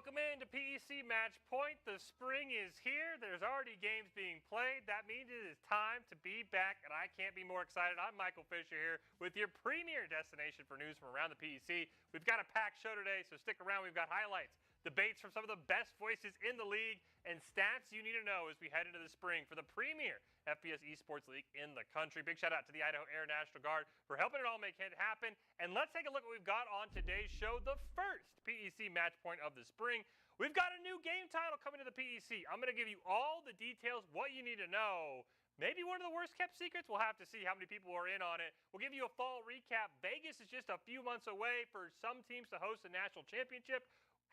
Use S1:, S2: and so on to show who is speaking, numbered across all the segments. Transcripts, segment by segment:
S1: Welcome into PEC Match Point. The spring is here. There's already games being played. That means it is time to be back, and I can't be more excited. I'm Michael Fisher here with your premier destination for news from around the PEC. We've got a packed show today, so stick around. We've got highlights, debates from some of the best voices in the league, and stats you need to know as we head into the spring for the premier FBS Esports League in the country. Big shout out to the Idaho Air National Guard for helping it all make it happen. And let's take a look at what we've got on today's show, the first PEC Match Point of the spring. We've got a new game title coming to the PEC. I'm going to give you all the details, what you need to know. Maybe one of the worst kept secrets. We'll have to see how many people are in on it. We'll give you a fall recap. Vegas is just a few months away for some teams to host a national championship.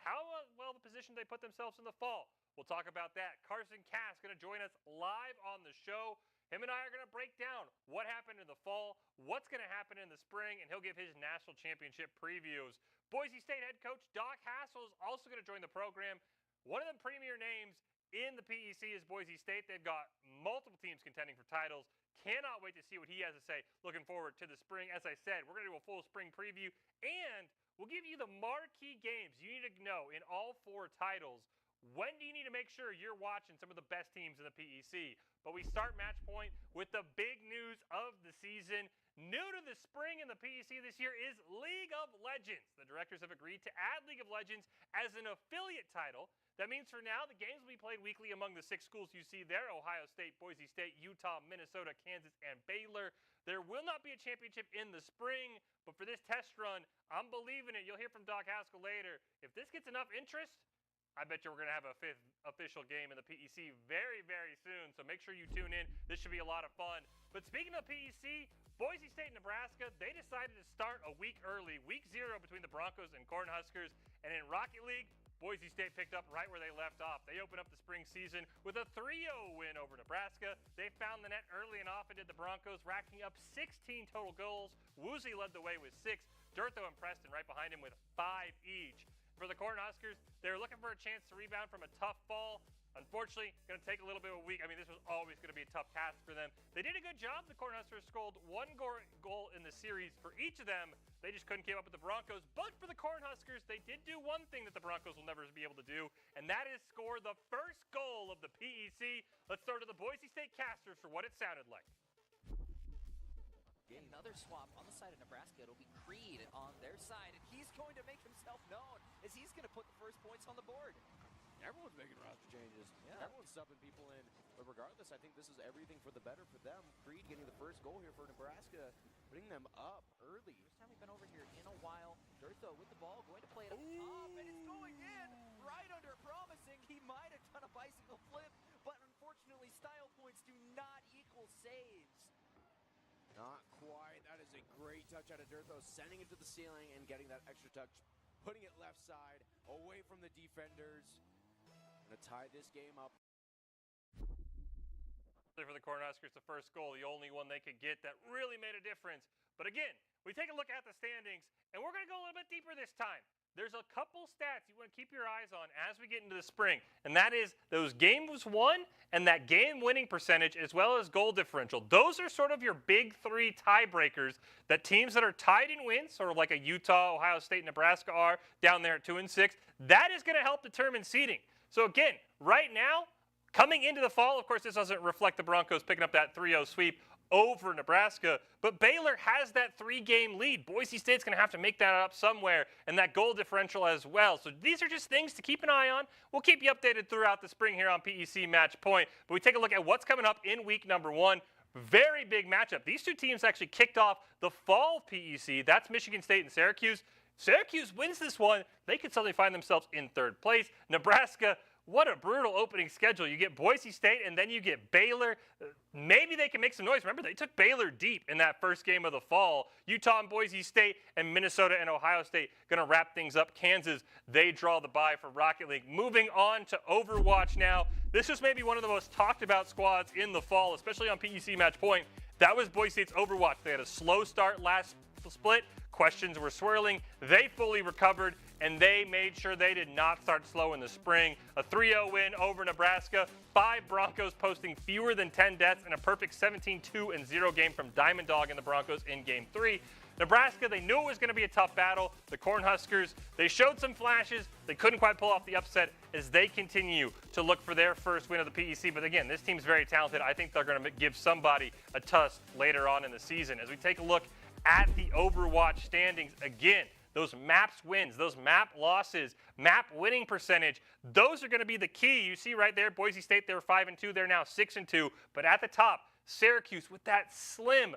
S1: How well the position they put themselves in the fall. We'll talk about that. Carson Cass going to join us live on the show. Him and I are going to break down what happened in the fall, what's going to happen in the spring, and he'll give his national championship previews. Boise State head coach Doc Hassel is also going to join the program. One of the premier names in the PEC is Boise State. They've got multiple teams contending for titles. Cannot wait to see what he has to say. Looking forward to the spring. As I said, we're going to do a full spring preview, and we'll give you the marquee games you need to know in all four titles. When do you need to make sure you're watching some of the best teams in the PEC? But we start Match Point with the big news of the season. New to the spring in the PEC this year is League of Legends. The directors have agreed to add League of Legends as an affiliate title. That means for now, the games will be played weekly among the 6 schools you see there: Ohio State, Boise State, Utah, Minnesota, Kansas, and Baylor. There will not be a championship in the spring, but for this test run, I'm believing it. You'll hear from Doc Haskell later. If this gets enough interest, I bet you we're going to have a 5th official game in the PEC very, very soon. So make sure you tune in. This should be a lot of fun. But speaking of PEC, Boise State and Nebraska, they decided to start a week early, week 0 between the Broncos and Cornhuskers. And in Rocket League, Boise State picked up right where they left off. They opened up the spring season with a 3-0 win over Nebraska. They found the net early and often did the Broncos, racking up 16 total goals. Woozy led the way with 6. Durtho and Preston right behind him with 5 each. For the Cornhuskers, they were looking for a chance to rebound from a tough fall. Unfortunately, going to take a little bit of a week. I mean, this was always going to be a tough task for them. They did a good job. The Cornhuskers scored 1 goal in the series for each of them. They just couldn't keep up with the Broncos. But for the Cornhuskers, they did do one thing that the Broncos will never be able to do, and that is score the first goal of the PEC. Let's throw to the Boise State Casters for what it sounded like.
S2: Another swap on the side of Nebraska. It'll be Creed on their side, and he's going to make himself known as he's going to put the first points on the board.
S3: Everyone's making roster changes.
S2: Yeah.
S3: Everyone's subbing people in. But regardless, I think this is everything for the better for them. Creed getting the first goal here for Nebraska, putting them up early.
S2: First time we've been over here in a while. Durtho with the ball, going to play it up top, and it's going in right under promising. He might have done a bicycle flip, but unfortunately, style points do not equal saves.
S3: Not quite. That is a great touch out of Durtho, sending it to the ceiling and getting that extra touch, putting it left side, away from the defenders. Going to tie this game up.
S1: For the Cornhuskers, the first goal, the only one they could get that really made a difference. But again, we take a look at the standings, and we're going to go a little bit deeper this time. There's a couple stats you want to keep your eyes on as we get into the spring, and that is those games won and that game-winning percentage as well as goal differential. Those are sort of your big 3 tiebreakers that teams that are tied in wins, sort of like a Utah, Ohio State, Nebraska are down there at 2 and 6. That is going to help determine seeding. So again, right now, coming into the fall, of course, this doesn't reflect the Broncos picking up that 3-0 sweep over Nebraska, but Baylor has that 3-game lead. Boise State's going to have to make that up somewhere, and that goal differential as well. So these are just things to keep an eye on. We'll keep you updated throughout the spring here on PEC Match Point, but we take a look at what's coming up in week number 1. Very big matchup. These 2 teams actually kicked off the fall PEC. That's Michigan State and Syracuse. Syracuse wins this one. They could suddenly find themselves in 3rd place. Nebraska, what a brutal opening schedule. You get Boise State, and then you get Baylor. Maybe they can make some noise. Remember, they took Baylor deep in that first game of the fall. Utah and Boise State, and Minnesota and Ohio State going to wrap things up. Kansas, they draw the bye for Rocket League. Moving on to Overwatch now. This is maybe one of the most talked about squads in the fall, especially on PEC Match Point. That was Boise State's Overwatch. They had a slow start last split. Questions were swirling. They fully recovered, and they made sure they did not start slow in the spring. A 3-0 win over Nebraska. 5 Broncos posting fewer than 10 deaths, and a perfect 17-2-0 game from Diamond Dog and the Broncos in Game 3. Nebraska, they knew it was going to be a tough battle. The Cornhuskers, they showed some flashes. They couldn't quite pull off the upset as they continue to look for their first win of the PEC. But again, this team's very talented. I think they're going to give somebody a tusk later on in the season. As we take a look at the Overwatch standings again, those maps wins, those map losses, map winning percentage, those are going to be the key. You see right there, Boise State, they were 5-2. They're now 6-2. But at the top, Syracuse with that slim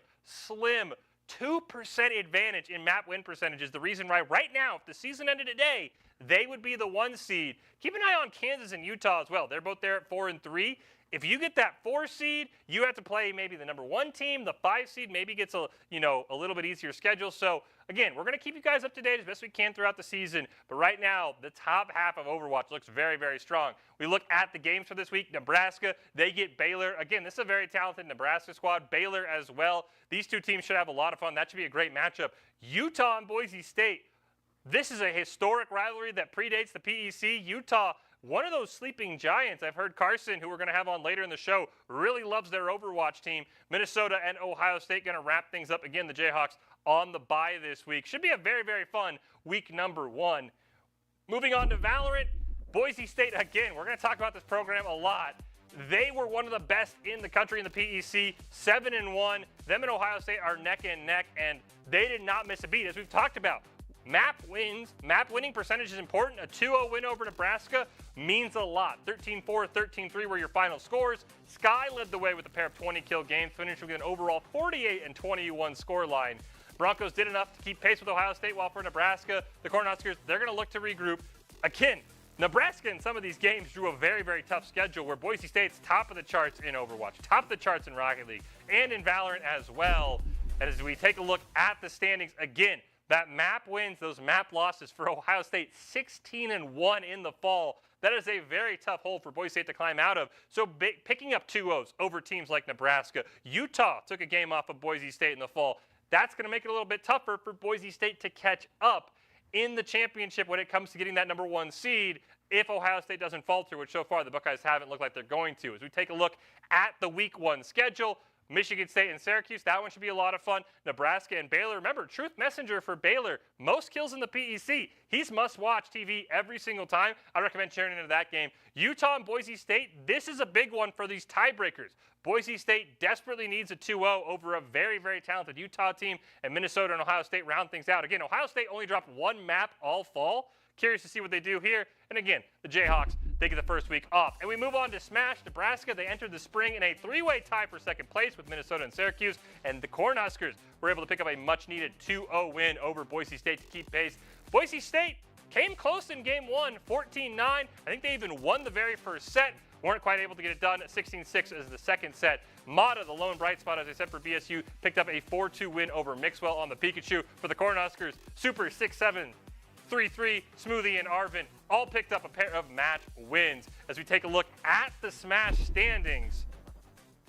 S1: 2% advantage in map win percentage is the reason why right now, if the season ended today, they would be the 1 seed. Keep an eye on Kansas and Utah as well. They're both there at 4-3. If you get that 4 seed, you have to play maybe the number 1 team. The 5 seed maybe gets a little bit easier schedule. So again, we're going to keep you guys up to date as best we can throughout the season. But right now, the top half of Overwatch looks very, very strong. We look at the games for this week. Nebraska, they get Baylor. Again, this is a very talented Nebraska squad. Baylor as well. These two teams should have a lot of fun. That should be a great matchup. Utah and Boise State. This is a historic rivalry that predates the PEC. Utah, one of those sleeping giants. I've heard Carson, who we're going to have on later in the show, really loves their Overwatch team. Minnesota and Ohio State going to wrap things up. Again, the Jayhawks on the bye this week. Should be a very, very fun week number 1. Moving on to Valorant, Boise State, again, we're going to talk about this program a lot. They were one of the best in the country in the PEC, 7-1. Them and Ohio State are neck and neck, and they did not miss a beat, as we've talked about. Map wins, map winning percentage is important. A 2-0 win over Nebraska means a lot. 13-4, 13-3 were your final scores. Sky led the way with a pair of 20-kill games, finishing with an overall 48-21 score line. Broncos did enough to keep pace with Ohio State, while for Nebraska, the Cornhuskers, they're going to look to regroup. Again, Nebraska in some of these games drew a very, very tough schedule where Boise State's top of the charts in Overwatch, top of the charts in Rocket League, and in Valorant as well. And as we take a look at the standings again, that map wins, those map losses for Ohio State, 16-1 in the fall. That is a very tough hole for Boise State to climb out of. So picking up 2-0s over teams like Nebraska. Utah took a game off of Boise State in the fall. That's going to make it a little bit tougher for Boise State to catch up in the championship when it comes to getting that number 1 seed if Ohio State doesn't falter, which so far the Buckeyes haven't looked like they're going to. As we take a look at the week 1 schedule, Michigan State and Syracuse, that one should be a lot of fun. Nebraska and Baylor. Remember, Truth Messenger for Baylor, most kills in the PEC. He's must-watch TV every single time. I recommend tuning into that game. Utah and Boise State, this is a big one for these tiebreakers. Boise State desperately needs a 2-0 over a very, very talented Utah team, and Minnesota and Ohio State round things out. Again, Ohio State only dropped 1 map all fall. Curious to see what they do here. And again, the Jayhawks, they get the first week off. And we move on to Smash Nebraska. They entered the spring in a 3-way tie for second place with Minnesota and Syracuse. And the Cornhuskers were able to pick up a much-needed 2-0 win over Boise State to keep pace. Boise State came close in game 1, 14-9. I think they even won the very first set. Weren't quite able to get it done. 16-6 is the second set. Mata, the lone bright spot, as I said, for BSU, picked up a 4-2 win over Mixwell on the Pikachu. For the Cornhuskers, Super 6-7. 3-3, Smoothie and Arvin all picked up a pair of match wins. As we take a look at the Smash standings,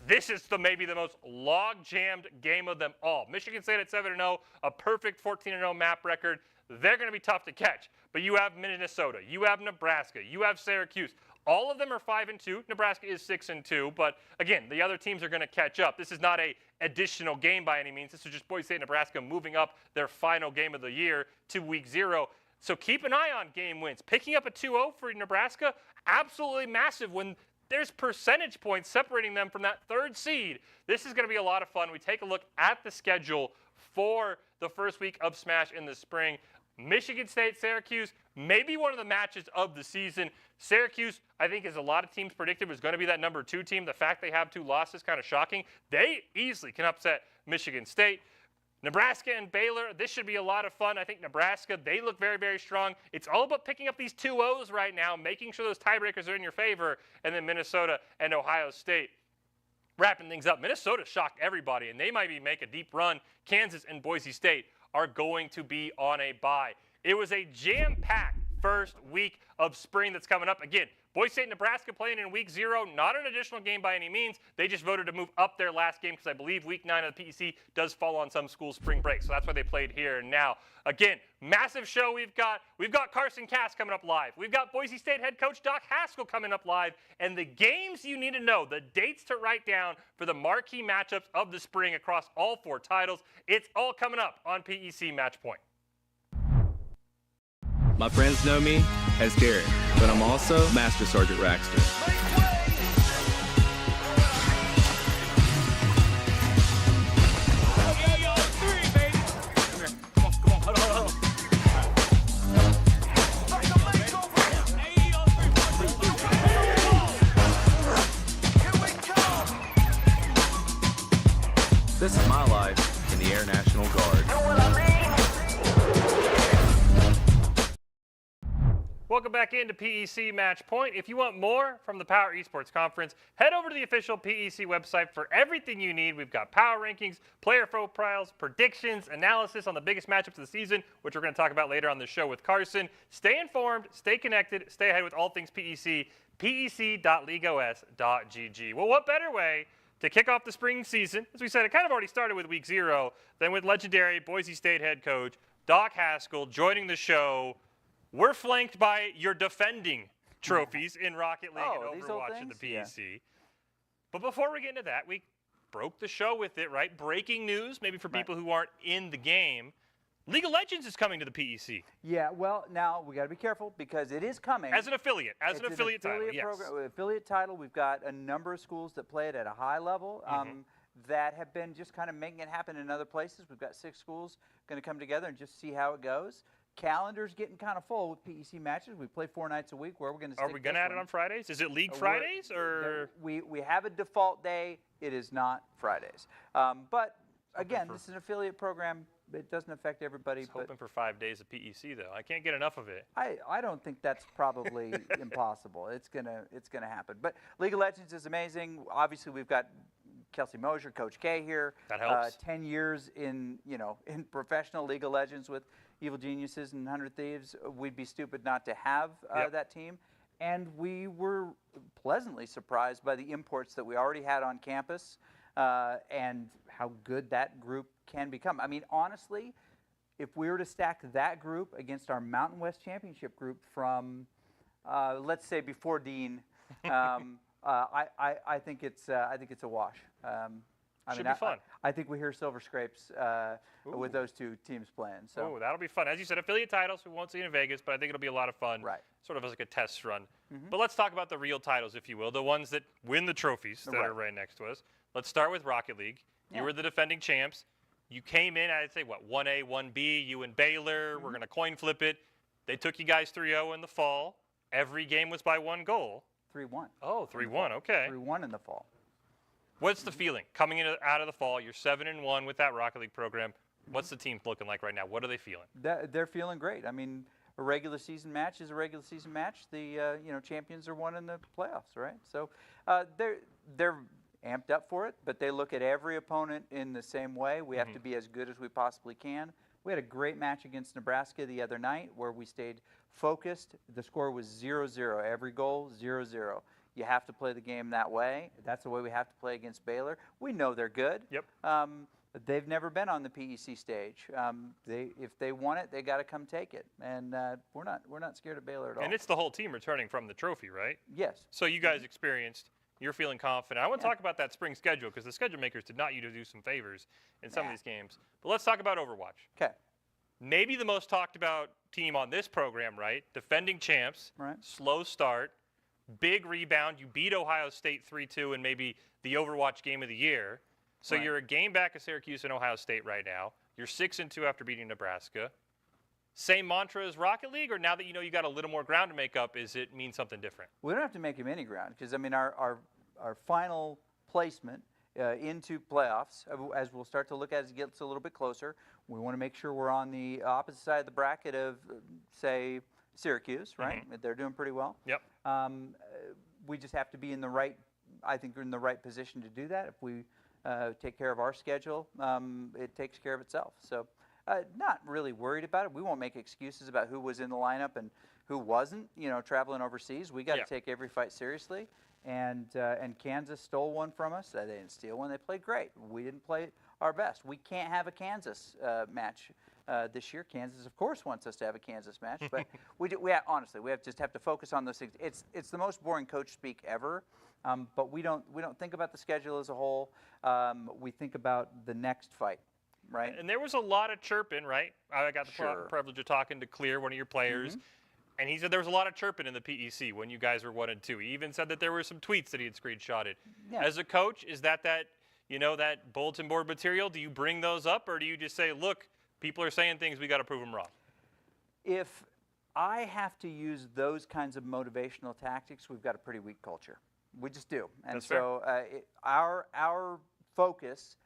S1: this is maybe the most log-jammed game of them all. Michigan State at 7-0, a perfect 14-0 map record. They're going to be tough to catch. But you have Minnesota, you have Nebraska, you have Syracuse. All of them are 5-2. Nebraska is 6-2. But again, the other teams are going to catch up. This is not an additional game by any means. This is just Boise State and Nebraska moving up their final game of the year to week 0. So keep an eye on game wins. Picking up a 2-0 for Nebraska, absolutely massive when there's percentage points separating them from that 3rd seed. This is going to be a lot of fun. We take a look at the schedule for the first week of Smash in the spring. Michigan State, Syracuse, maybe one of the matches of the season. Syracuse, I think, as a lot of teams predicted, was going to be that number 2 team. The fact they have 2 losses, kind of shocking. They easily can upset Michigan State. Nebraska and Baylor, this should be a lot of fun. I think Nebraska, they look very, very strong. It's all about picking up these 2-0s right now, making sure those tiebreakers are in your favor, and then Minnesota and Ohio State. Wrapping things up, Minnesota shocked everybody, and they might even make a deep run. Kansas and Boise State are going to be on a bye. It was a jam-packed first week of spring that's coming up. Again, Boise State and Nebraska playing in week 0, not an additional game by any means. They just voted to move up their last game because I believe week 9 of the PEC does fall on some school's spring break. So that's why they played here and now. Again, massive show we've got. We've got Carson Cass coming up live. We've got Boise State head coach Doc Haskell coming up live. And the games you need to know, the dates to write down for the marquee matchups of the spring across all 4 titles. It's all coming up on PEC Match Point.
S4: My friends know me as Garrett, but I'm also Master Sergeant Raxter. This is my life in the Air National Guard.
S1: Welcome back into PEC Match Point. If you want more from the Power Esports Conference, head over to the official PEC website for everything you need. We've got power rankings, player profiles, predictions, analysis on the biggest matchups of the season, which we're going to talk about later on the show with Carson. Stay informed, stay connected, stay ahead with all things PEC, pec.leagueos.gg. Well, what better way to kick off the spring season? As we said, it kind of already started with week 0, than with legendary Boise State head coach Doc Haskell joining the show. We're flanked by your defending trophies in Rocket League and Overwatch in the PEC. Yeah. But before we get into that, we broke the show with it, right? Breaking news, maybe for people who aren't in the game. League of Legends is coming to the PEC.
S5: Yeah, well, now we got to be careful because it is coming.
S1: As an affiliate, title, yes.
S5: Affiliate title, we've got a number of schools that play it at a high level that have been just kind of making it happen in other places. We've got 6 schools going to come together and just see how it goes. Calendar's getting kind of full with PEC matches. We play 4 nights a week. Where we're going to
S1: Are we going to add it on Fridays? Is it League Fridays or?
S5: We have a default day. It is not Fridays. But again, this is an affiliate program. It doesn't affect everybody.
S1: I'm hoping for 5 days of PEC though. I can't get enough of it.
S5: I don't think that's probably impossible. It's gonna happen. But League of Legends is amazing. Obviously, we've got Kelsey Mosier, Coach K here.
S1: That helps.
S5: 10 years in professional League of Legends with Evil Geniuses and 100 Thieves. We'd be stupid not to have that team. And we were pleasantly surprised by the imports that we already had on campus and how good that group can become. I mean, honestly, if we were to stack that group against our Mountain West Championship group from, let's say, before Dean, I think it's a wash.
S1: Should be fun.
S5: I think we hear Silver Scrapes with those 2 teams playing. So
S1: that'll be fun. As you said, affiliate titles, we won't see it in Vegas, but I think it'll be a lot of fun.
S5: Right.
S1: Sort of as like a test run. But let's talk about the real titles, if you will, the ones that win the trophies that are right next to us. Let's start with Rocket League. You were the defending champs. You came in, I'd say, what, 1A, 1B, you and Baylor. We're going to coin flip it. They took you guys 3-0 in the fall. Every game was by 1 goal.
S5: 3-1.
S1: Oh, 3-1, okay.
S5: 3-1 in the fall.
S1: What's the feeling coming out of the fall? You're 7-1 with that Rocket League program. What's the team looking like right now? What are they feeling?
S5: They're feeling great. I mean, a regular season match is a regular season match. The champions are won in the playoffs, right? So they're amped up for it, but they look at every opponent in the same way. We have to be as good as we possibly can. We had a great match against Nebraska the other night where we stayed focused. The score was 0-0. Every goal, 0-0. You have to play the game that way. That's the way we have to play against Baylor. We know they're good.
S1: Yep.
S5: But they've never been on the PEC stage. If they want it, they got to come take it. And we're not scared of Baylor at all.
S1: And it's the whole team returning from the trophy, right?
S5: Yes.
S1: So you guys experienced. You're feeling confident. I want to talk about that spring schedule because the schedule makers did not you to do some favors in some of these games. But let's talk about Overwatch.
S5: Okay.
S1: Maybe the most talked about team on this program, right? Defending champs.
S5: Right.
S1: Slow start. Big rebound. You beat Ohio State 3-2 in maybe the Overwatch game of the year. So you're a game back of Syracuse and Ohio State right now. You're 6-2 after beating Nebraska. Same mantra as Rocket League, or now that you know you got a little more ground to make up, is it mean something different?
S5: We don't have to make him any ground because, I mean, our final placement into playoffs, as we'll start to look at as it gets a little bit closer, we want to make sure we're on the opposite side of the bracket of, say, Syracuse, right? They're doing pretty well.
S1: Yep.
S5: We just have to be in the right, I think we're in the right position to do that. If we take care of our schedule, it takes care of itself. So not really worried about it. We won't make excuses about who was in the lineup and who wasn't, traveling overseas. We got to
S1: Yeah.
S5: take every fight seriously. And Kansas stole one from us. They didn't steal one. They played great. We didn't play our best. We can't have a Kansas match this year. Kansas, of course, wants us to have a Kansas match, but honestly, we just have to focus on those things. It's the most boring coach speak ever, but we don't think about the schedule as a whole. We think about the next fight, right?
S1: And there was a lot of chirping, right? I got the
S5: Sure.
S1: privilege of talking to Clear, one of your players. And he said there was a lot of chirping in the PEC when you guys were 1-2. He even said that there were some tweets that he had screenshotted.
S5: Yeah.
S1: As a coach, is that bulletin board material? Do you bring those up, or do you just say, look, people are saying things, we got to prove them wrong?
S5: If I have to use those kinds of motivational tactics, we've got a pretty weak culture. We just do. And
S1: That's
S5: so our focus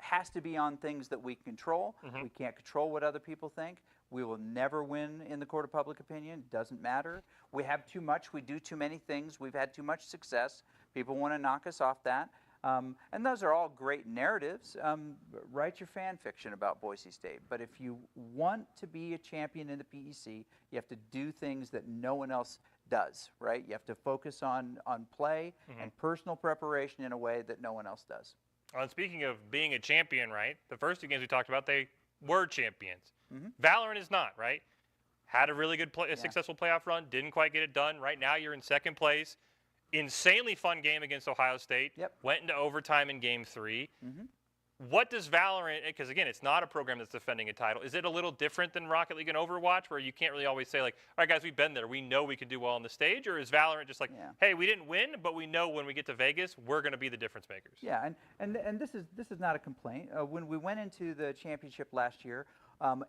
S5: has to be on things that we control. We can't control what other people think. We will never win in the court of public opinion. It doesn't matter. We have too much. We do too many things. We've had too much success. People want to knock us off that. And those are all great narratives. Write your fan fiction about Boise State. But if you want to be a champion in the PEC, you have to do things that no one else does, right? You have to focus on play and personal preparation in a way that no one else does.
S1: And speaking of being a champion, right, the first 2 games we talked about, they were champions. Valorant is not, right? Had a really good, successful playoff run, didn't quite get it done. Right now you're in second place. Insanely fun game against Ohio State.
S5: Yep.
S1: Went into overtime in game 3. What does Valorant, because again, it's not a program that's defending a title. Is it a little different than Rocket League and Overwatch, where you can't really always say, like, all right, guys, we've been there. We know we can do well on the stage? Or is Valorant just like, hey, we didn't win, but we know when we get to Vegas, we're going to be the difference makers?
S5: Yeah, and this is not a complaint. When we went into the championship last year,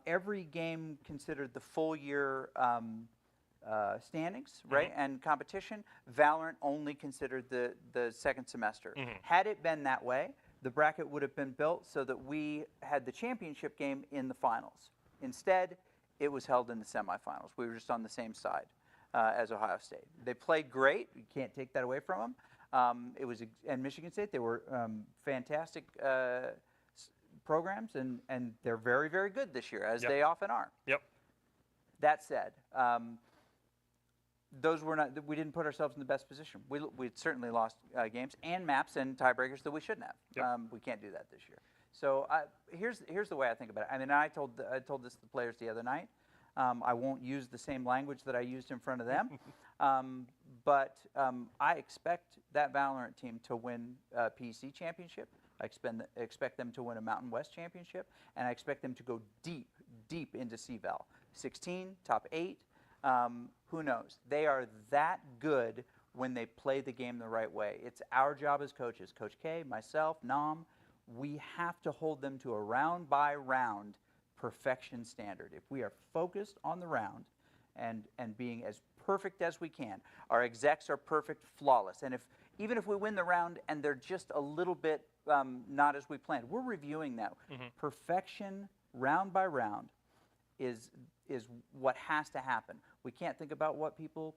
S5: every game considered the full year standings, right, and competition. Valorant only considered the second semester. Had it been that way, the bracket would have been built so that we had the championship game in the finals. Instead, it was held in the semifinals. We were just on the same side as Ohio State. They played great. You can't take that away from them. And Michigan State, they were fantastic programs, and they're very, very good this year, as they often are.
S1: Yep.
S5: That said, we didn't put ourselves in the best position. We certainly lost games and maps and tiebreakers that we shouldn't have.
S1: Yep.
S5: We can't do that this year. So here's the way I think about it. I mean, I told this to the players the other night. I won't use the same language that I used in front of them, but I expect that Valorant team to win a PEC championship. I expect them to win a Mountain West championship, and I expect them to go deep into CVAL. 16, top 8. Who knows? They are that good when they play the game the right way. It's our job as coaches, Coach K, myself, Nam, we have to hold them to a round-by-round perfection standard. If we are focused on the round and being as perfect as we can, our execs are perfect, flawless. And even if we win the round and they're just a little bit not as we planned, we're reviewing that. Perfection, round by round, is what has to happen. We can't think about what people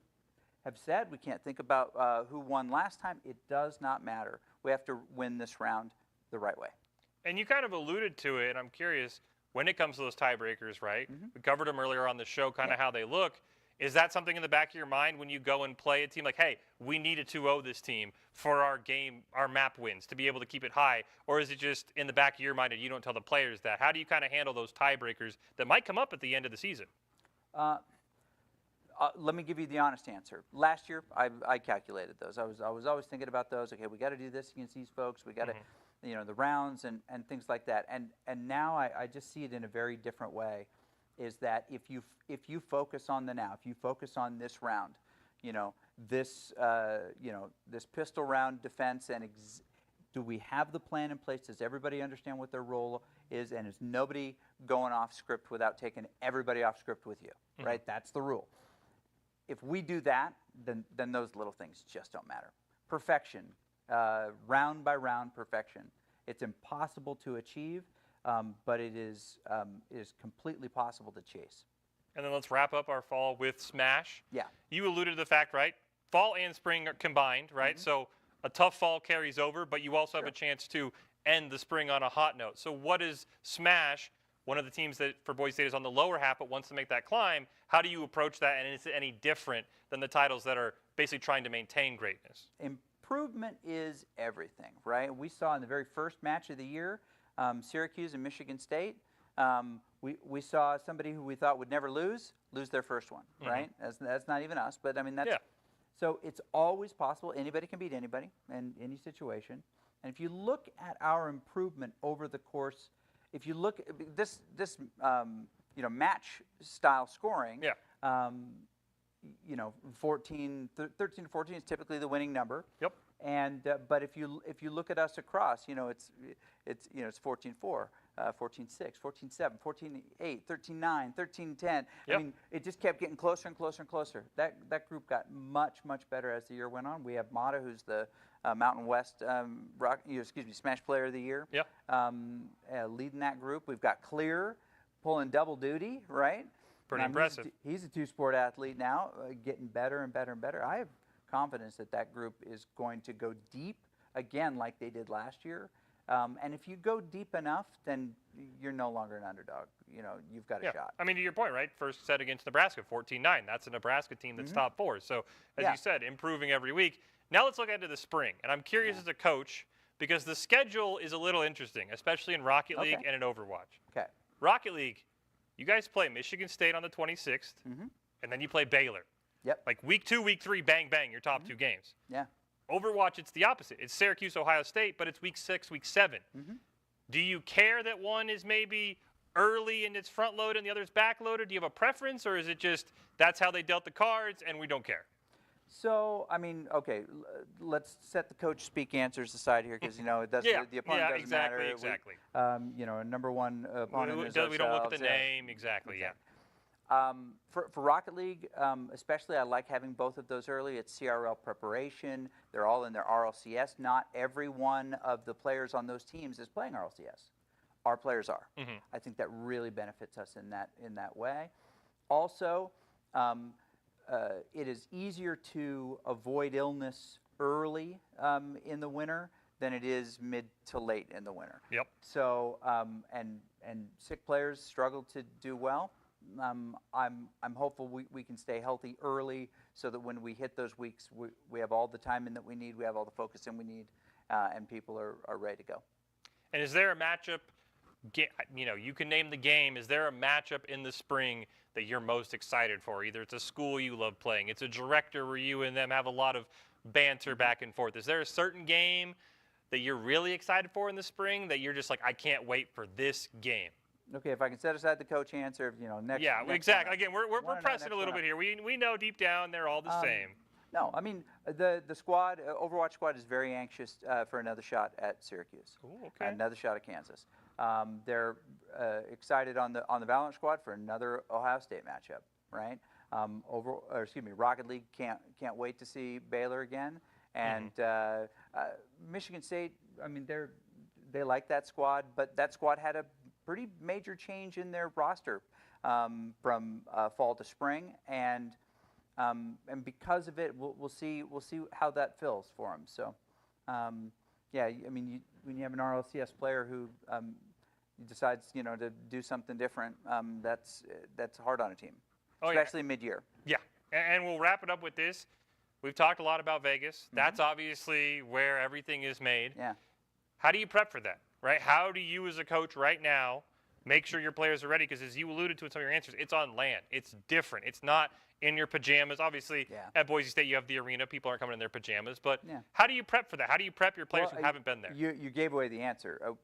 S5: have said. We can't think about who won last time. It does not matter. We have to win this round the right way.
S1: And you kind of alluded to it, and I'm curious, when it comes to those tiebreakers, right? We covered them earlier on the show, kind of how they look. Is that something in the back of your mind when you go and play a team like, hey, we need a 2-0 this team for our game, our map wins, to be able to keep it high? Or is it just in the back of your mind and you don't tell the players that? How do you kind of handle those tiebreakers that might come up at the end of the season?
S5: Let me give you the honest answer. Last year, I calculated those. I was always thinking about those. Okay, we got to do this against these folks. We got to, the rounds and things like that. And now I just see it in a very different way. Is that if you focus on the now, if you focus on this round, this pistol round defense, and do we have the plan in place? Does everybody understand what their role is? And is nobody going off script without taking everybody off script with you? Right? That's the rule. If we do that, then those little things just don't matter. Perfection, round by round perfection. It's impossible to achieve. But it is completely possible to chase.
S1: And then let's wrap up our fall with Smash.
S5: Yeah.
S1: You alluded to the fact, right? Fall and spring are combined, right? So a tough fall carries over, but you also have a chance to end the spring on a hot note. So what does Smash one of the teams that for Boise State is on the lower half but wants to make that climb. How do you approach that, and is it any different than the titles that are basically trying to maintain greatness?
S5: Improvement is everything, right? We saw in the very first match of the year, Syracuse and Michigan State, we saw somebody who we thought would never lose their first one, right? That's not even us, but I mean, that's so it's always possible. Anybody can beat anybody in any situation. And if you look at our improvement over the course, if you look at this match style scoring, 13 to 14 is typically the winning number.
S1: Yep.
S5: And but if you look at us across, it's 14-4, 14-6, 14-7, 14-8, 13-9, 13-10.
S1: Yep.
S5: I mean, it just kept getting closer and closer and closer. That group got much better as the year went on. We have Mata, who's the Mountain West Smash Player of the Year.
S1: Yep.
S5: Leading that group. We've got Clear pulling double duty, right?
S1: Pretty impressive.
S5: He's a two-sport athlete now, getting better and better and better. I have confidence that group is going to go deep again like they did last year. And if you go deep enough, then you're no longer an underdog. You've got a shot.
S1: I mean, to your point, right? First set against Nebraska, 14-9. That's a Nebraska team that's top 4. So, as you said, improving every week. Now let's look into the spring. And I'm curious as a coach because the schedule is a little interesting, especially in Rocket League and in Overwatch.
S5: Okay.
S1: Rocket League, you guys play Michigan State on the 26th, and then you play Baylor.
S5: Yep.
S1: Like week 2, week 3, bang, bang, your top 2 games.
S5: Yeah.
S1: Overwatch, it's the opposite. It's Syracuse, Ohio State, but it's week 6, week 7. Do you care that one is maybe early and it's front loaded and the other's back loaded? Do you have a preference, or is it just that's how they dealt the cards and we don't care?
S5: So, I mean, okay, let's set the coach speak answers aside here because, it doesn't, the opponent doesn't matter.
S1: Exactly.
S5: A number one opponent is ourselves.
S1: We don't look at the name. Exactly.
S5: For Rocket League, especially, I like having both of those early. It's CRL preparation. They're all in their RLCS. Not every one of the players on those teams is playing RLCS. Our players are. I think that really benefits us in that way. Also, it is easier to avoid illness early in the winter than it is mid to late in the winter.
S1: Yep.
S5: So, and sick players struggle to do well. I'm hopeful we can stay healthy early so that when we hit those weeks, we have all the time in that we need, we have all the focus in we need, and people are ready to go.
S1: And is there a matchup, you can name the game, is there a matchup in the spring that you're most excited for? Either it's a school you love playing, it's a director where you and them have a lot of banter back and forth. Is there a certain game that you're really excited for in the spring that you're just like, I can't wait for this game?
S5: Okay, if I can set aside the coach answer, next.
S1: Yeah,
S5: next
S1: exactly.
S5: one,
S1: Again, we're pressing a little bit here. We know deep down they're all the same.
S5: No, I mean the squad, Overwatch squad, is very anxious for another shot at Syracuse.
S1: Ooh, okay.
S5: Another shot at Kansas. They're excited on the Valorant squad for another Ohio State matchup, right? Rocket League can't wait to see Baylor again, and Michigan State. I mean, they like that squad, but that squad had a pretty major change in their roster from fall to spring, and because of it, we'll see how that fills for them. So, I mean, when you have an RLCS player who decides to do something different, that's hard on a team, especially mid-year.
S1: Yeah, and we'll wrap it up with this. We've talked a lot about Vegas. That's obviously where everything is made.
S5: Yeah.
S1: How do you prep for that, right? How do you as a coach right now make sure your players are ready? Because as you alluded to in some of your answers, it's on land. It's different. It's not in your pajamas. Obviously, at Boise State, you have the arena. People aren't coming in their pajamas. But how do you prep for that? How do you prep your players who haven't been there?
S5: You gave away the answer.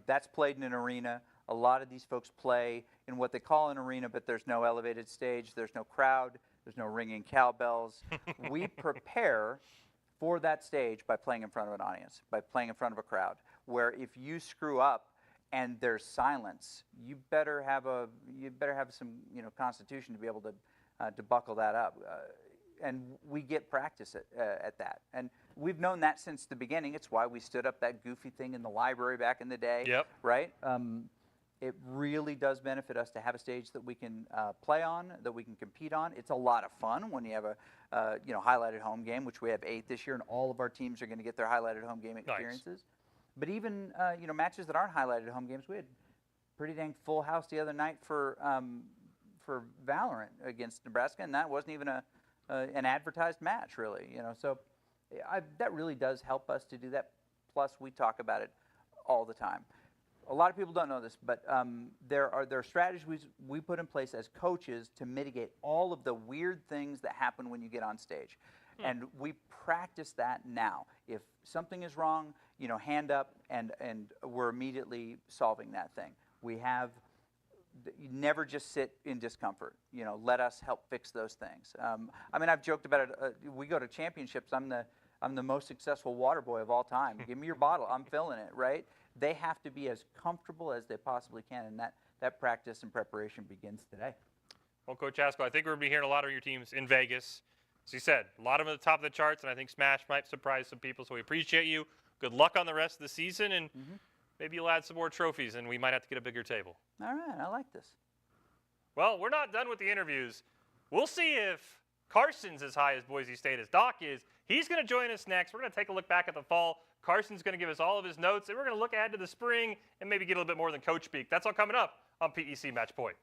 S5: That's played in an arena. A lot of these folks play in what they call an arena, but there's no elevated stage. There's no crowd. There's no ringing cowbells. We prepare for that stage by playing in front of an audience, by playing in front of a crowd, where if you screw up and there's silence, you better have some constitution to be able to buckle that up, and we get practice at that, and we've known that since the beginning. It's why we stood up that goofy thing in the library back in the day.
S1: Yep.
S5: Right. It really does benefit us to have a stage that we can play on, that we can compete on. It's a lot of fun when you have a highlighted home game, which we have 8 this year, and all of our teams are going to get their highlighted home game experiences. But even matches that aren't highlighted home games, we had pretty dang full house the other night for Valorant against Nebraska, and that wasn't even an advertised match, really. So that really does help us to do that. Plus, we talk about it all the time. A lot of people don't know this, but there are strategies we put in place as coaches to mitigate all of the weird things that happen when you get on stage. And we practice that now. If something is wrong, hand up, and we're immediately solving that thing. You never just sit in discomfort. Let us help fix those things. I've joked about it. We go to championships. I'm the most successful water boy of all time. Give me your bottle. I'm filling it, right? They have to be as comfortable as they possibly can, and that practice and preparation begins today.
S1: Well, Coach Haskell, I think we're going to be hearing a lot of your teams in Vegas. As you said, a lot of them at the top of the charts, and I think Smash might surprise some people, so we appreciate you. Good luck on the rest of the season, and maybe you'll add some more trophies, and we might have to get a bigger table.
S5: All right, I like this.
S1: Well, we're not done with the interviews. We'll see if Carson's as high as Boise State as Doc is. He's going to join us next. We're going to take a look back at the fall. Carson's going to give us all of his notes, and we're going to look ahead to the spring and maybe get a little bit more than coach speak. That's all coming up on PEC Match Point.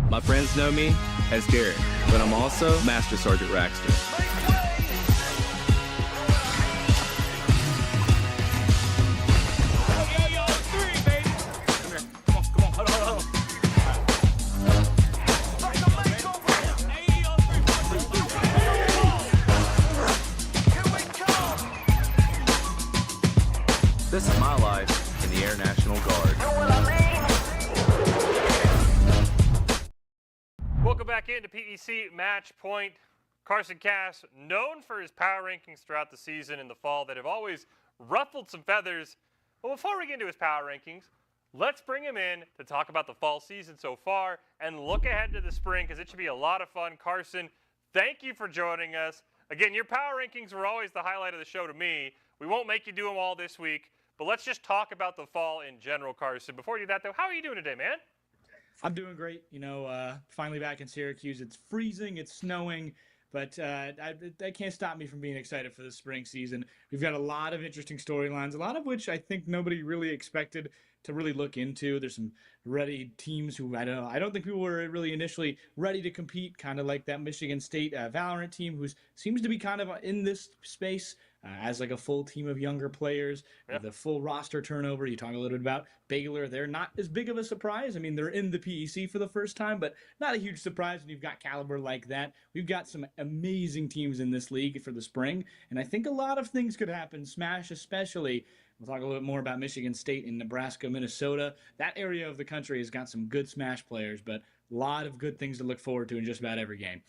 S4: My friends know me as Garrett, but I'm also Master Sergeant Raxter. This is my life in the Air National Guard.
S1: Welcome back into PEC Match Point. Carson Cass, known for his power rankings throughout the season in the fall that have always ruffled some feathers. Well, before we get into his power rankings, let's bring him in to talk about the fall season so far and look ahead to the spring because it should be a lot of fun. Carson, thank you for joining us. Again, your power rankings were always the highlight of the show to me. We won't make you do them all this week, but let's just talk about the fall in general, Carson. Before we do that, though, how are you doing today, man?
S6: I'm doing great. Finally back in Syracuse. It's freezing, it's snowing, but that can't stop me from being excited for the spring season. We've got a lot of interesting storylines, a lot of which I think nobody really expected to really look into. There's some ready teams who I don't think people were really initially ready to compete, kind of like that Michigan State Valorant team who seems to be kind of in this space as like a full team of younger players, the full roster turnover. You talk a little bit about Baylor. They're not as big of a surprise. I mean, they're in the PEC for the first time, but not a huge surprise when you've got caliber like that. We've got some amazing teams in this league for the spring, and I think a lot of things could happen. Smash especially. We'll talk a little bit more about Michigan State and Nebraska, Minnesota. That area of the country has got some good Smash players, but a lot of good things to look forward to in just about every game.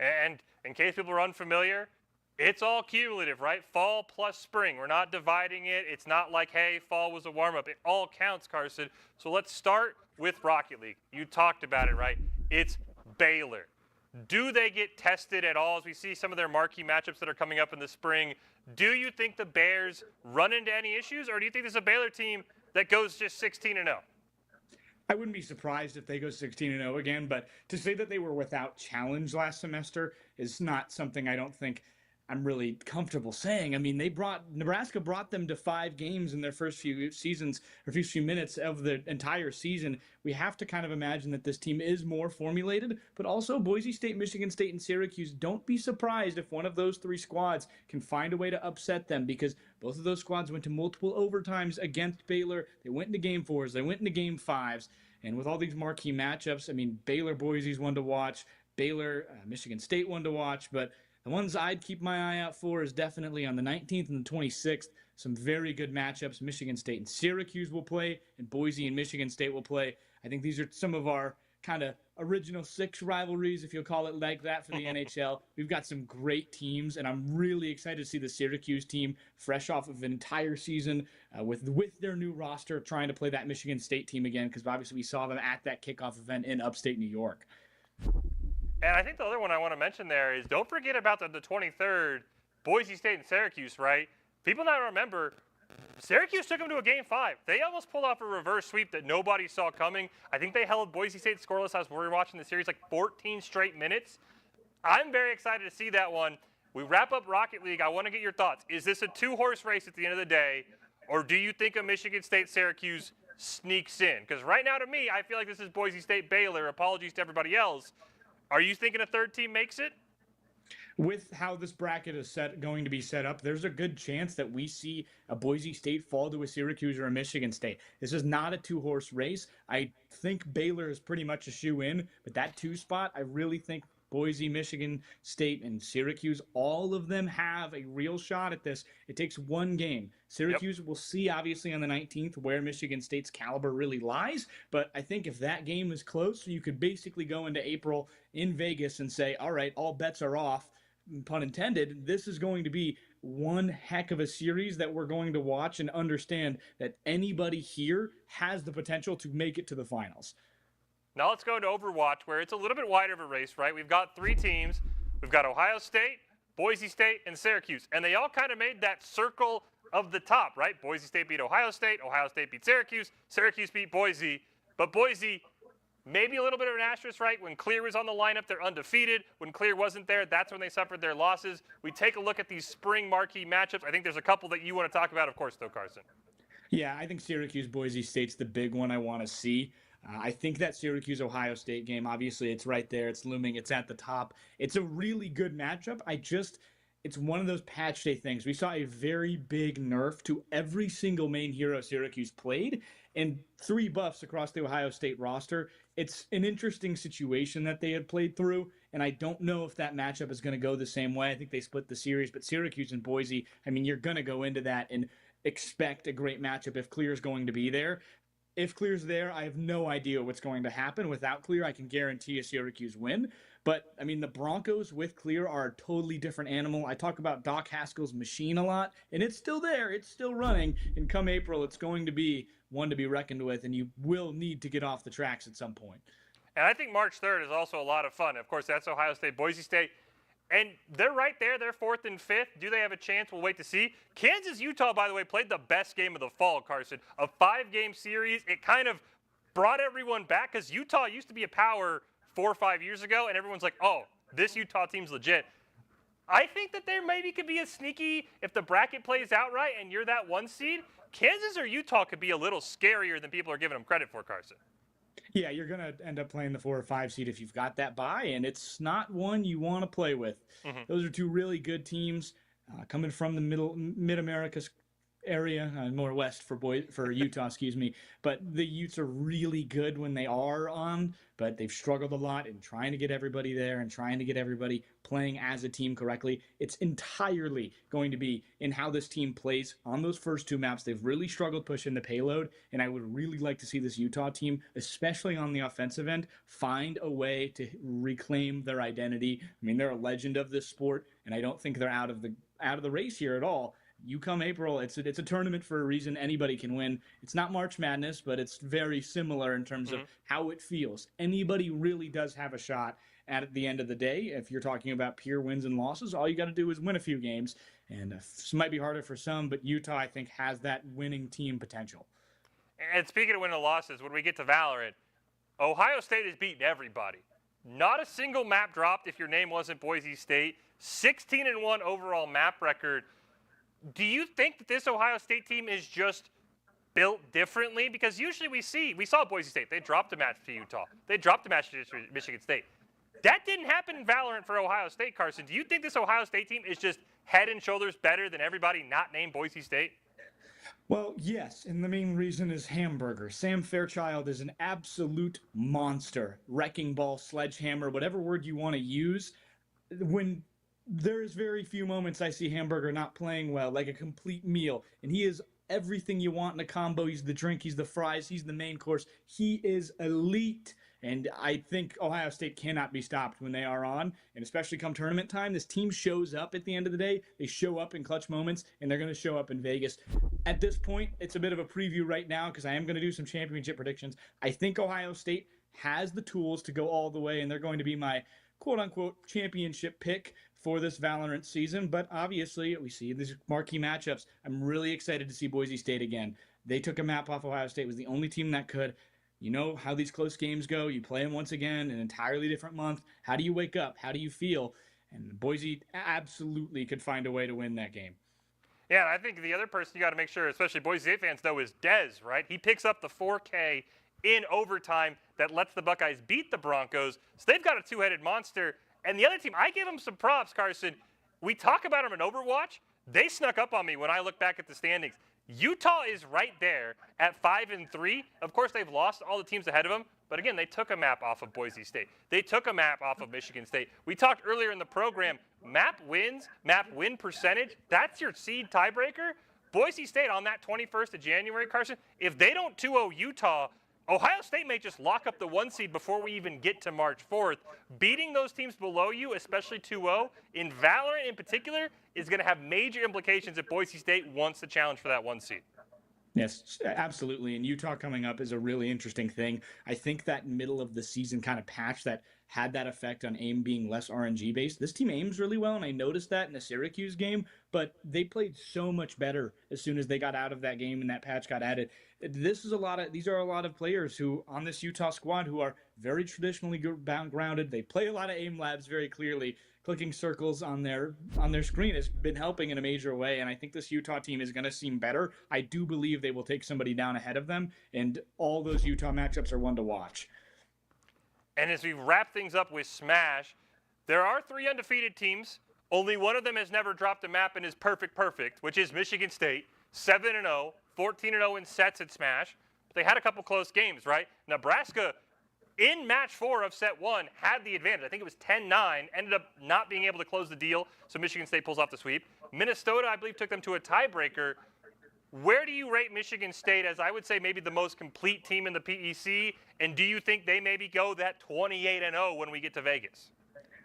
S1: And in case people are unfamiliar, it's all cumulative, right? Fall plus spring. We're not dividing it. It's not like, hey, fall was a warm-up. It all counts, Carson. So let's start with Rocket League. You talked about it, right? It's Baylor. Do they get tested at all as we see some of their marquee matchups that are coming up in the spring? Do you think the Bears run into any issues, or do you think there's a Baylor team that goes just 16-0?
S6: I wouldn't be surprised if they go 16-0 again, but to say that they were without challenge last semester is not something I don't think I'm really comfortable saying. I mean, Nebraska brought them to 5 games in their first few seasons, or first few minutes of the entire season. We have to kind of imagine that this team is more formulated, but also Boise State, Michigan State, and Syracuse. Don't be surprised if one of those 3 squads can find a way to upset them, because both of those squads went to multiple overtimes against Baylor. They went into game 4s, they went into game 5s, and with all these marquee matchups, I mean, Baylor, Boise's one to watch, Baylor, Michigan State one to watch, but the ones I'd keep my eye out for is definitely on the 19th and the 26th. Some very good matchups. Michigan State and Syracuse will play, and Boise and Michigan State will play. I think these are some of our kind of original 6 rivalries, if you'll call it like that, for the NHL. We've got some great teams, and I'm really excited to see the Syracuse team fresh off of an entire season with their new roster trying to play that Michigan State team again, because obviously we saw them at that kickoff event in upstate New York.
S1: And I think the other one I want to mention there is don't forget about the 23rd, Boise State and Syracuse, right? People now remember, Syracuse took them to a game 5. They almost pulled off a reverse sweep that nobody saw coming. I think they held Boise State scoreless as we were watching the series like 14 straight minutes. I'm very excited to see that one. We wrap up Rocket League. I want to get your thoughts. Is this a 2-horse race at the end of the day, or do you think a Michigan State-Syracuse sneaks in? Because right now, to me, I feel like this is Boise State Baylor. Apologies to everybody else. Are you thinking a third team makes it?
S6: With how this bracket is going to be set up, there's a good chance that we see a Boise State fall to a Syracuse or a Michigan State. This is not a two-horse race. I think Baylor is pretty much a shoe-in, but that 2 spot, I really think Boise, Michigan State, and Syracuse, all of them have a real shot at this. It takes one game. Syracuse, we'll see obviously on the 19th where Michigan State's caliber really lies, but I think if that game is close, you could basically go into April in Vegas and say, all right, all bets are off, pun intended. This is going to be one heck of a series that we're going to watch and understand that anybody here has the potential to make it to the finals.
S1: Now let's go into Overwatch, where it's a little bit wider of a race, right? We've got 3 teams. We've got Ohio State, Boise State, and Syracuse. And they all kind of made that circle of the top, right? Boise State beat Ohio State beat Syracuse beat Boise. But Boise, maybe a little bit of an asterisk, right? When Clear was on the lineup, they're undefeated. When Clear wasn't there, that's when they suffered their losses. We take a look at these spring marquee matchups. I think there's a couple that you want to talk about, of course, though, Carson.
S6: Yeah, I think Syracuse-Boise State's the big one I want to see. I think that Syracuse-Ohio State game, obviously, it's right there. It's looming. It's at the top. It's a really good matchup. It's one of those patch day things. We saw a very big nerf to every single main hero Syracuse played, and 3 buffs across the Ohio State roster. It's an interesting situation that they had played through, and I don't know if that matchup is going to go the same way. I think they split the series, but Syracuse and Boise, I mean, you're going to go into that and expect a great matchup if Clear's going to be there. If Clear's there, I have no idea what's going to happen. Without Clear, I can guarantee a Syracuse win. But, I mean, the Broncos with Clear are a totally different animal. I talk about Doc Haskell's machine a lot, and it's still there. It's still running. And come April, it's going to be one to be reckoned with, and you will need to get off the tracks at some point.
S1: And I think March 3rd is also a lot of fun. Of course, that's Ohio State, Boise State. And they're right there. They're 4th and 5th. Do they have a chance? We'll wait to see. Kansas-Utah, by the way, played the best game of the fall, Carson. A 5-game series. It kind of brought everyone back because Utah used to be a power 4 or 5 years ago, and everyone's like, oh, this Utah team's legit. I think that there maybe could be a sneaky, if the bracket plays out right and you're that 1 seed, Kansas or Utah could be a little scarier than people are giving them credit for, Carson.
S6: Yeah, you're going to end up playing the 4 or 5 seed if you've got that bye, and it's not one you want to play with. Mm-hmm. Those are 2 really good teams coming from the mid-America's area, more west for Utah, excuse me. But the Utes are really good when they are on, but they've struggled a lot in trying to get everybody there and trying to get everybody playing as a team correctly. It's entirely going to be in how this team plays on those first 2 maps. They've really struggled pushing the payload, and I would really like to see this Utah team, especially on the offensive end, find a way to reclaim their identity. I mean, they're a legend of this sport, and I don't think they're out of the race here at all. You come April, it's a tournament for a reason. Anybody can win. It's not March Madness, but it's very similar in terms of how it feels. Anybody really does have a shot at the end of the day. If you're talking about pure wins and losses, all you got to do is win a few games. And this might be harder for some, but Utah, I think, has that winning team potential.
S1: And speaking of winning and losses, when we get to Valorant, Ohio State has beaten everybody. Not a single map dropped if your name wasn't Boise State. 16-1 overall map record. Do you think that this Ohio State team is just built differently? Because usually we saw Boise State. They dropped a match to Utah. They dropped a match to Michigan State. That didn't happen in Valorant for Ohio State, Carson. Do you think this Ohio State team is just head and shoulders better than everybody not named Boise State?
S6: Well, yes, and the main reason is Hamburger. Sam Fairchild is an absolute monster. Wrecking ball, sledgehammer, whatever word you want to use. When there's very few moments I see Hamburger not playing well, like a complete meal. And he is everything you want in a combo. He's the drink, he's the fries, he's the main course. He is elite. And I think Ohio State cannot be stopped when they are on. And especially come tournament time, this team shows up at the end of the day. They show up in clutch moments, and they're going to show up in Vegas. At this point, it's a bit of a preview right now because I am going to do some championship predictions. I think Ohio State has the tools to go all the way, and they're going to be my quote-unquote championship pick for this Valorant season. But obviously, we see these marquee matchups. I'm really excited to see Boise State again. They took a map off Ohio State, was the only team that could. You know how these close games go. You play them once again, an entirely different month. How do you wake up? How do you feel? And Boise absolutely could find a way to win that game.
S1: Yeah, and I think the other person you got to make sure, especially Boise State fans, know, is Dez, right? He picks up the 4K in overtime that lets the Buckeyes beat the Broncos. So they've got a two-headed monster. And the other team, I give them some props, Carson. We talk about them in Overwatch. They snuck up on me when I look back at the standings. Utah is right there at 5-3. Of course, they've lost all the teams ahead of them. But again, they took a map off of Boise State. They took a map off of Michigan State. We talked earlier in the program, map win percentage, that's your seed tiebreaker. Boise State on that 21st of January, Carson, if they don't 2-0 Utah, Ohio State may just lock up the 1 seed before we even get to March 4th. Beating those teams below you, especially 2-0, in Valorant in particular, is going to have major implications if Boise State wants to challenge for that 1 seed.
S6: Yes, absolutely. And Utah coming up is a really interesting thing. I think that middle of the season kind of patch that had that effect on AIM being less RNG based. This team aims really well, and I noticed that in the Syracuse game, but they played so much better as soon as they got out of that game and that patch got added. These are a lot of players who on this Utah squad who are very traditionally grounded. They play a lot of AIM labs very clearly. Clicking circles on their screen has been helping in a major way, and I think this Utah team is going to seem better. I do believe they will take somebody down ahead of them, and all those Utah matchups are one to watch.
S1: And as we wrap things up with Smash, there are 3 undefeated teams. Only one of them has never dropped a map and is perfect, which is Michigan State, 7-0, 14-0 in sets at Smash. But they had a couple close games, right? Nebraska, in match 4 of set 1, had the advantage. I think it was 10-9, ended up not being able to close the deal, so Michigan State pulls off the sweep. Minnesota, I believe, took them to a tiebreaker. Where do you rate Michigan State as, I would say, maybe the most complete team in the PEC? And do you think they maybe go that 28-0 when we get to Vegas?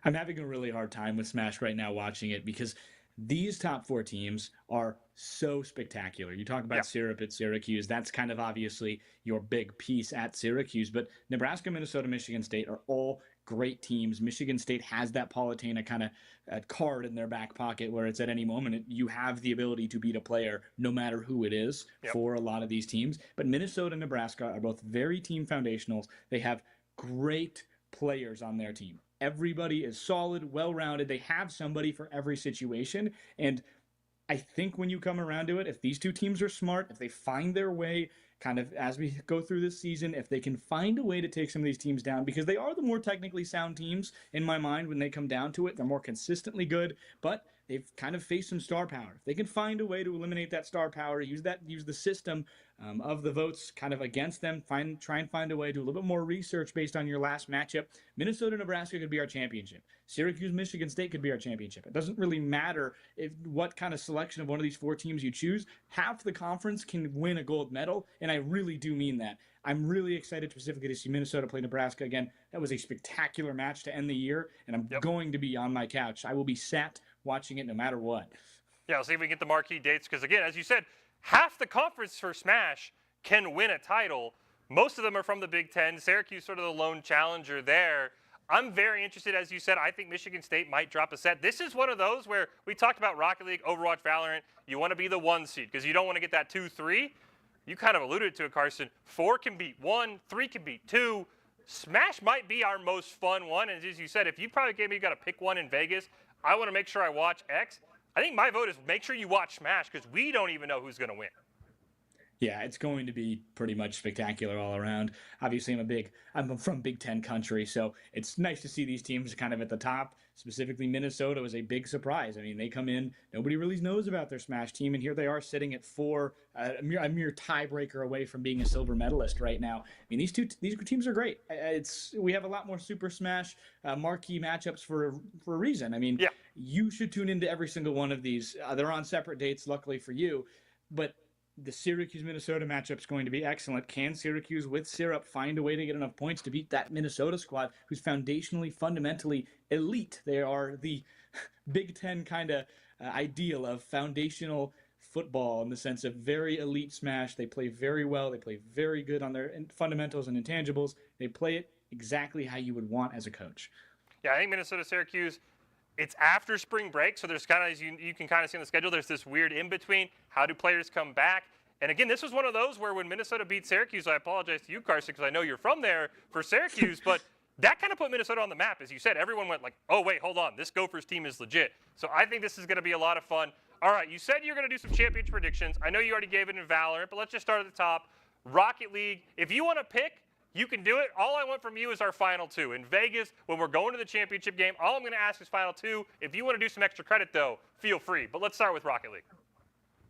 S6: I'm having a really hard time with Smash right now watching it because these top 4 teams are so spectacular. You talk about Syrup at Syracuse. That's kind of obviously your big piece at Syracuse. But Nebraska, Minnesota, Michigan State are all great teams. Michigan State has that Politana kind of card in their back pocket where it's at any moment you have the ability to beat a player no matter who it is for a lot of these teams. But Minnesota and Nebraska are both very team foundationals. They have great players on their team. Everybody is solid, well-rounded. They have somebody for every situation. And I think when you come around to it, if these two teams are smart, if they find their way kind of as we go through this season, if they can find a way to take some of these teams down, because they are the more technically sound teams in my mind when they come down to it. They're more consistently good, but they've kind of faced some star power. If they can find a way to eliminate that star power, use the system of the votes kind of against them, try and find a way, do a little bit more research based on your last matchup. Minnesota, Nebraska could be our championship. Syracuse, Michigan State could be our championship. It doesn't really matter what kind of selection of one of these 4 teams you choose. Half the conference can win a gold medal, and I really do mean that. I'm really excited specifically to see Minnesota play Nebraska again. That was a spectacular match to end the year, and I'm going to be on my couch. I will be sat watching it no matter what.
S1: Yeah, I'll see if we can get the marquee dates, because again, as you said, half the conference for Smash can win a title. Most of them are from the Big Ten. Syracuse sort of the lone challenger there. I'm very interested, as you said. I think Michigan State might drop a set. This is one of those where we talked about Rocket League, Overwatch, Valorant. You want to be the 1 seed because you don't want to get that 2-3. You kind of alluded to it, Carson. 4 can beat 1, 3 can beat 2. Smash might be our most fun one. And as you said, if you probably gave me, you got to pick one in Vegas, I want to make sure I watch X. I think my vote is make sure you watch Smash because we don't even know who's going to win.
S6: Yeah, it's going to be pretty much spectacular all around. Obviously, I'm from Big Ten country, so it's nice to see these teams kind of at the top. Specifically, Minnesota was a big surprise. I mean, they come in, nobody really knows about their Smash team, and here they are sitting at 4, a mere tiebreaker away from being a silver medalist right now. I mean, these teams are great. We have a lot more Super Smash marquee matchups for a reason. I mean, you should tune into every single one of these. They're on separate dates, luckily for you, but the Syracuse-Minnesota matchup is going to be excellent. Can Syracuse with Syrup find a way to get enough points to beat that Minnesota squad who's foundationally, fundamentally elite? They are the Big Ten kind of ideal of foundational football in the sense of very elite Smash. They play very well. They play very good on their fundamentals and intangibles. They play it exactly how you would want as a coach.
S1: Yeah, I think Minnesota-Syracuse, it's after spring break, so there's kind of, as you can kind of see on the schedule, there's this weird in-between. How do players come back? And again, this was one of those where when Minnesota beat Syracuse, I apologize to you, Carson, because I know you're from there for Syracuse, but that kind of put Minnesota on the map. As you said, everyone went like, oh, wait, hold on. This Gophers team is legit. So I think this is going to be a lot of fun. All right, you said you're going to do some championship predictions. I know you already gave it in Valorant, but let's just start at the top. Rocket League, if you want to pick, you can do it. All I want from you is our final two. In Vegas, when we're going to the championship game, all I'm going to ask is final two. If you want to do some extra credit, though, feel free. But let's start with Rocket League.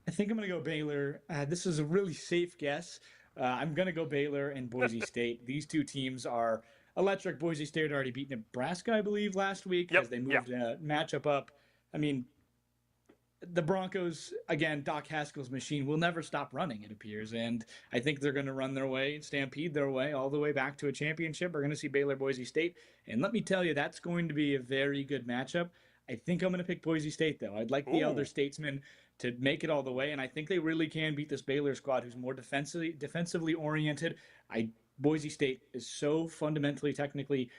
S6: I think I'm going to go Baylor. This is a really safe guess. I'm going to go Baylor and Boise State. These two teams are electric. Boise State already beat Nebraska, I believe, last week as they moved a matchup up. I mean, the Broncos, again, Doc Haskell's machine will never stop running, it appears. And I think they're going to run their way, stampede their way all the way back to a championship. We're going to see Baylor, Boise State. And let me tell you, that's going to be a very good matchup. I think I'm going to pick Boise State, though. I'd like the elder statesman to make it all the way, and I think they really can beat this Baylor squad who's more defensively oriented. Boise State is so fundamentally, technically,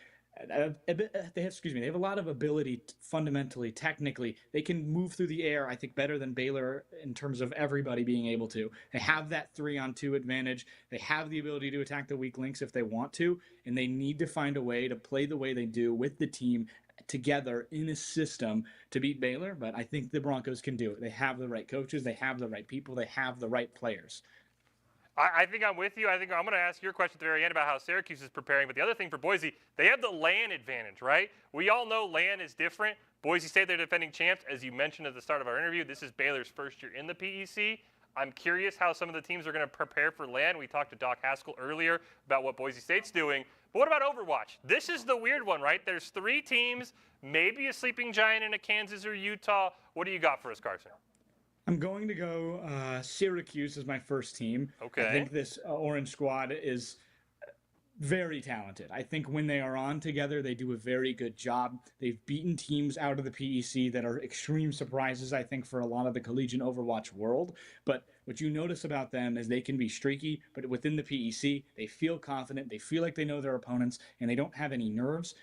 S6: they have a lot of ability fundamentally, technically. They can move through the air, I think, better than Baylor in terms of everybody being able to. They have that 3-on-2 advantage. They have the ability to attack the weak links if they want to, and they need to find a way to play the way they do with the team together in a system to beat Baylor, but I think the Broncos can do it. They have the right coaches, they have the right people, they have the right players.
S1: I think I'm with you. I think I'm going to ask your question at the very end about how Syracuse is preparing. But the other thing for Boise, they have the LAN advantage, right? We all know LAN is different. Boise State, they're defending champs. As you mentioned at the start of our interview, this is Baylor's first year in the PEC. I'm curious how some of the teams are going to prepare for LAN. We talked to Doc Haskell earlier about what Boise State's doing. But what about Overwatch? This is the weird one, right? There's 3 teams, maybe a sleeping giant in a Kansas or Utah. What do you got for us, Carson?
S6: I'm going to go Syracuse as my first team.
S1: Okay.
S6: I think this Orange squad is very talented. I think when they are on together, they do a very good job. They've beaten teams out of the PEC that are extreme surprises, I think, for a lot of the collegiate Overwatch world. But what you notice about them is they can be streaky, but within the PEC, they feel confident, they feel like they know their opponents, and they don't have any nerves.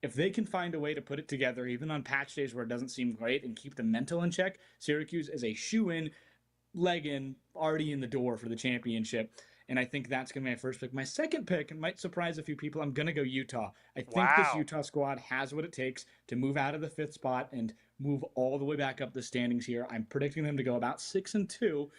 S6: If they can find a way to put it together, even on patch days where it doesn't seem great, and keep the mental in check, Syracuse is a shoe-in, leg-in, already in the door for the championship. And I think that's going to be my first pick. My second pick, and might surprise a few people, I'm going to go Utah. I think this Utah squad has what it takes to move out of the 5th spot and move all the way back up the standings here. I'm predicting them to go about 6-2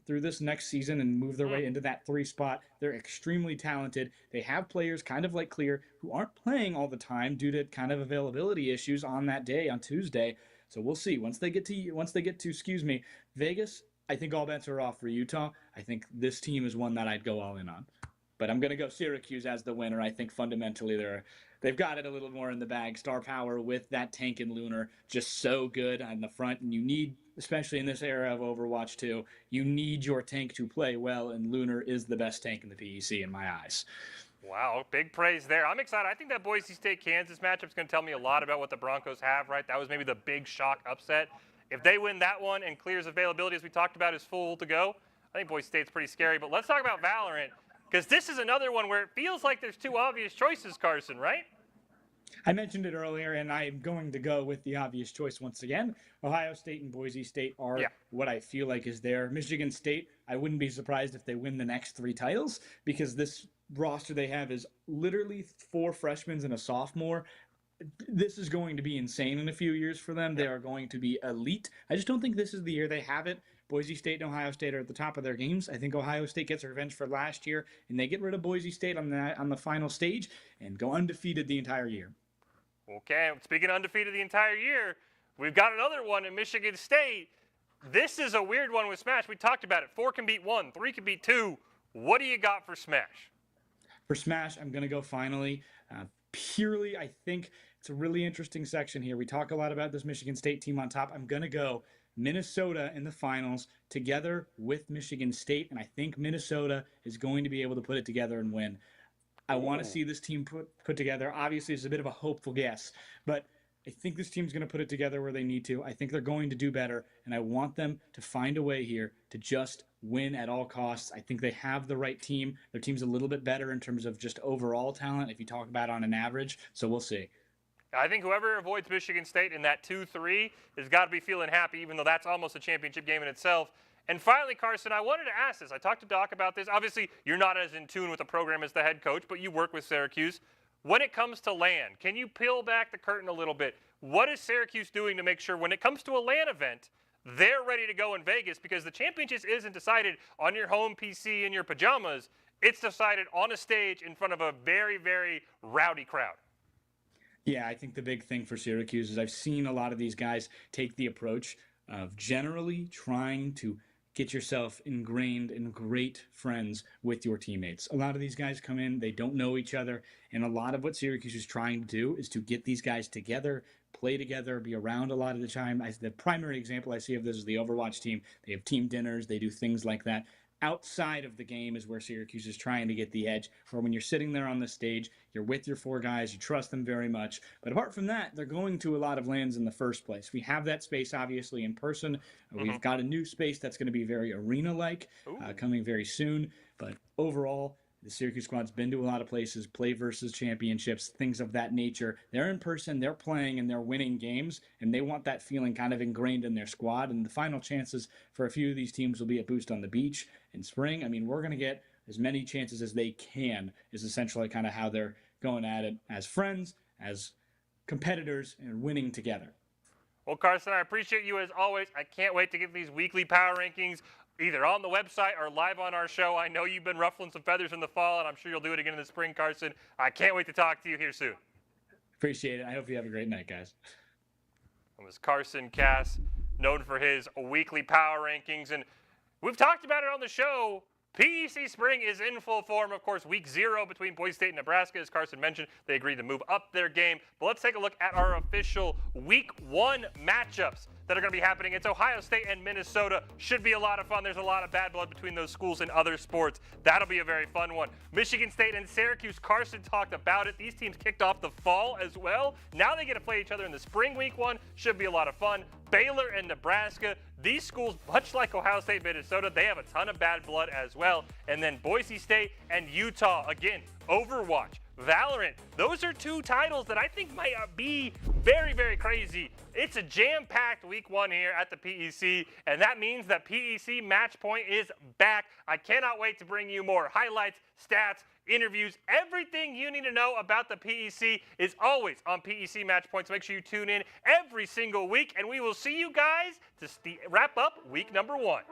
S6: through this next season and move their way into that 3 spot. They're extremely talented. They have players kind of like Clear who aren't playing all the time due to kind of availability issues on that day, on Tuesday. So we'll see. Once they get to Vegas, I think all bets are off for Utah. I think this team is one that I'd go all in on. But I'm going to go Syracuse as the winner. I think fundamentally they've got it a little more in the bag. Star power with that tank and Lunar, just so good on the front. And you need, especially in this era of Overwatch 2, you need your tank to play well, and Lunar is the best tank in the PEC in my eyes.
S1: Wow, big praise there. I'm excited. I think that Boise State-Kansas matchup is going to tell me a lot about what the Broncos have, right? That was maybe the big shock upset. If they win that one and Clear's availability, as we talked about, is full to go, I think Boise State's pretty scary. But let's talk about Valorant, because this is another one where it feels like there's 2 obvious choices, Carson, right?
S6: I mentioned it earlier, and I'm going to go with the obvious choice once again. Ohio State and Boise State are what I feel like is there. Michigan State, I wouldn't be surprised if they win the next 3 titles, because this roster they have is literally 4 freshmen and a sophomore. This is going to be insane in a few years for them. They are going to be elite. I just don't think this is the year they have it. Boise State and Ohio State are at the top of their games. I think Ohio State gets revenge for last year, and they get rid of Boise State on the final stage and go undefeated the entire year.
S1: Okay, speaking of undefeated the entire year, we've got another one in Michigan State. This is a weird one with Smash. We talked about it. 4 can beat 1, 3 can beat 2. What do you got for Smash?
S6: For Smash, I'm going to go finally. Purely, I think it's a really interesting section here. We talk a lot about this Michigan State team on top. I'm going to go Minnesota in the finals together with Michigan State, and I think Minnesota is going to be able to put it together and win. I want to see this team put together. Obviously, it's a bit of a hopeful guess, but I think this team's going to put it together where they need to. I think they're going to do better, and I want them to find a way here to just win at all costs. I think they have the right team. Their team's a little bit better in terms of just overall talent, if you talk about on an average, so we'll see.
S1: I think whoever avoids Michigan State in that 2-3 has got to be feeling happy, even though that's almost a championship game in itself. And finally, Carson, I wanted to ask this. I talked to Doc about this. Obviously, you're not as in tune with the program as the head coach, but you work with Syracuse. When it comes to LAN, can you peel back the curtain a little bit? What is Syracuse doing to make sure when it comes to a LAN event they're ready to go in Vegas because the championship isn't decided on your home PC in your pajamas. It's decided on a stage in front of a very, very rowdy crowd.
S6: Yeah, I think the big thing for Syracuse is I've seen a lot of these guys take the approach of generally trying to get yourself ingrained in great friends with your teammates. A lot of these guys come in, they don't know each other, and a lot of what Syracuse is trying to do is to get these guys together, play together, be around a lot of the time. The primary example I see of this is the Overwatch team. They have team dinners, they do things like that. Outside of the game is where Syracuse is trying to get the edge, for when you're sitting there on the stage, you're with your 4 guys, you trust them very much. But apart from that, they're going to a lot of lands in the first place. We have that space, obviously, in person. We've got a new space that's going to be very arena-like, coming very soon. But overall, the Syracuse squad's been to a lot of places, play versus championships, things of that nature. They're in person, they're playing, and they're winning games, and they want that feeling kind of ingrained in their squad. And the final chances for a few of these teams will be at Boost on the Beach in spring. I mean, we're going to get as many chances as they can is essentially kind of how they're going at it as friends, as competitors, and winning together.
S1: Well, Carson, I appreciate you as always. I can't wait to get these weekly power rankings either on the website or live on our show. I know you've been ruffling some feathers in the fall, and I'm sure you'll do it again in the spring, Carson. I can't wait to talk to you here soon.
S6: Appreciate it. I hope you have a great night, guys.
S1: It was Carson Cass, known for his weekly power rankings, and we've talked about it on the show. PEC Spring is in full form. Of course, week 0 between Boise State and Nebraska. As Carson mentioned, they agreed to move up their game. But let's take a look at our official week 1 matchups that are going to be happening. It's Ohio State and Minnesota. Should be a lot of fun. There's a lot of bad blood between those schools in other sports. That'll be a very fun one. Michigan State and Syracuse. Carson talked about it. These teams kicked off the fall as well. Now they get to play each other in the spring week 1. Should be a lot of fun. Baylor and Nebraska. These schools, much like Ohio State, Minnesota, they have a ton of bad blood as well. And then Boise State and Utah. Again, Overwatch, Valorant. Those are 2 titles that I think might be very, very crazy. It's a jam-packed week 1 here at the PEC, and that means that PEC Match Point is back. I cannot wait to bring you more highlights, stats, interviews. Everything you need to know about the PEC is always on PEC Match Point, so make sure you tune in every single week, and we will see you guys to wrap up week number 1.